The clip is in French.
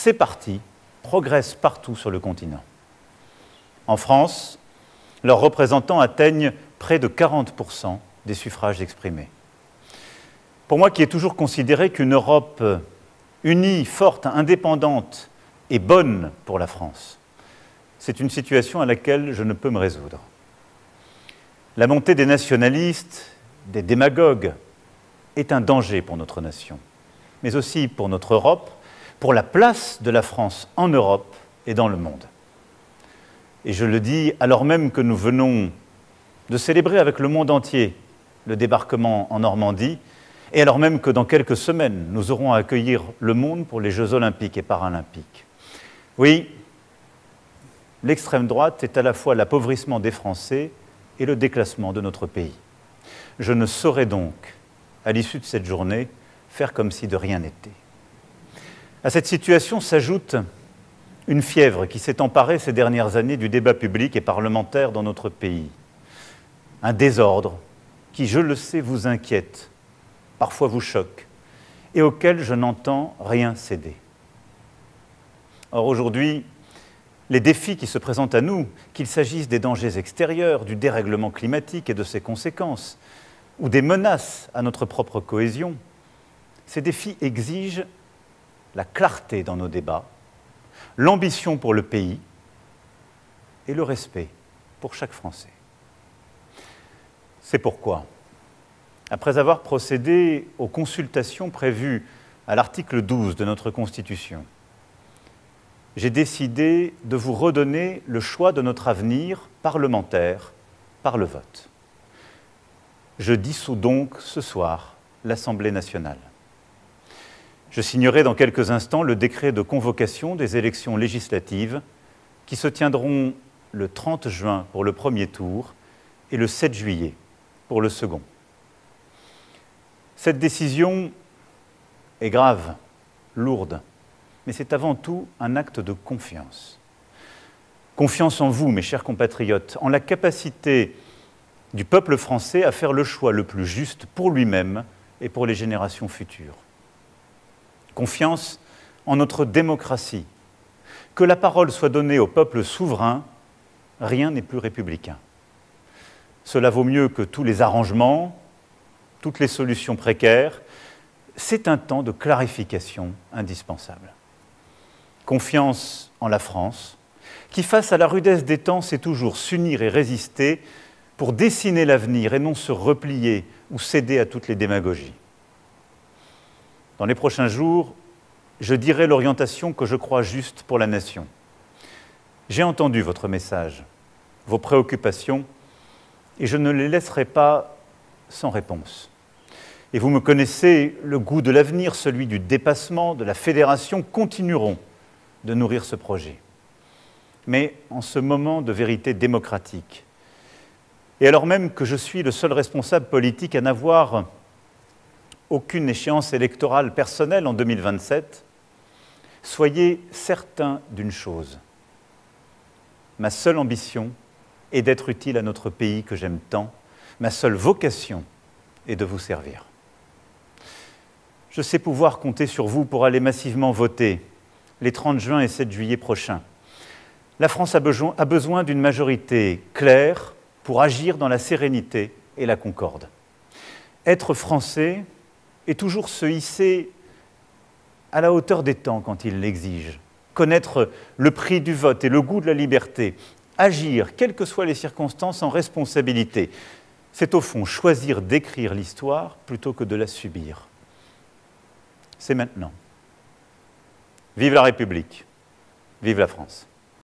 ces partis progressent partout sur le continent. En France, leurs représentants atteignent près de 40% des suffrages exprimés. Pour moi qui ai toujours considéré qu'une Europe unie, forte, indépendante et bonne pour la France, c'est une situation à laquelle je ne peux me résoudre. La montée des nationalistes, des démagogues, est un danger pour notre nation, mais aussi pour notre Europe, pour la place de la France en Europe et dans le monde. Et je le dis alors même que nous venons de célébrer avec le monde entier le débarquement en Normandie, et alors même que dans quelques semaines, nous aurons à accueillir le monde pour les Jeux olympiques et paralympiques. Oui, l'extrême droite est à la fois l'appauvrissement des Français et le déclassement de notre pays. Je ne saurais donc, à l'issue de cette journée, faire comme si de rien n'était. À cette situation s'ajoute une fièvre qui s'est emparée ces dernières années du débat public et parlementaire dans notre pays. Un désordre qui, je le sais, vous inquiète, parfois vous choque, et auquel je n'entends rien céder. Or, aujourd'hui, les défis qui se présentent à nous, qu'il s'agisse des dangers extérieurs, du dérèglement climatique et de ses conséquences, ou des menaces à notre propre cohésion, ces défis exigent la clarté dans nos débats, l'ambition pour le pays et le respect pour chaque Français. C'est pourquoi, après avoir procédé aux consultations prévues à l'article 12 de notre Constitution, j'ai décidé de vous redonner le choix de notre avenir parlementaire par le vote. Je dissous donc ce soir l'Assemblée nationale. Je signerai dans quelques instants le décret de convocation des élections législatives qui se tiendront le 30 juin pour le premier tour et le 7 juillet pour le second. Cette décision est grave, lourde, mais c'est avant tout un acte de confiance. Confiance en vous, mes chers compatriotes, en la capacité du peuple français à faire le choix le plus juste pour lui-même et pour les générations futures. Confiance en notre démocratie. Que la parole soit donnée au peuple souverain, rien n'est plus républicain. Cela vaut mieux que tous les arrangements, toutes les solutions précaires. C'est un temps de clarification indispensable. Confiance en la France, qui face à la rudesse des temps sait toujours s'unir et résister pour dessiner l'avenir et non se replier ou céder à toutes les démagogies. Dans les prochains jours, je dirai l'orientation que je crois juste pour la nation. J'ai entendu votre message, vos préoccupations, et je ne les laisserai pas sans réponse. Et vous me connaissez, le goût de l'avenir, celui du dépassement, de la fédération, continueront de nourrir ce projet. Mais en ce moment de vérité démocratique, et alors même que je suis le seul responsable politique à n'avoir aucune échéance électorale personnelle en 2027, soyez certains d'une chose. Ma seule ambition est d'être utile à notre pays que j'aime tant. Ma seule vocation est de vous servir. Je sais pouvoir compter sur vous pour aller massivement voter les 30 juin et 7 juillet prochains. La France a besoin d'une majorité claire pour agir dans la sérénité et la concorde. Être français est toujours se hisser à la hauteur des temps quand il l'exige, connaître le prix du vote et le goût de la liberté, agir, quelles que soient les circonstances, en responsabilité. C'est au fond choisir d'écrire l'histoire plutôt que de la subir. C'est maintenant. Vive la République, vive la France.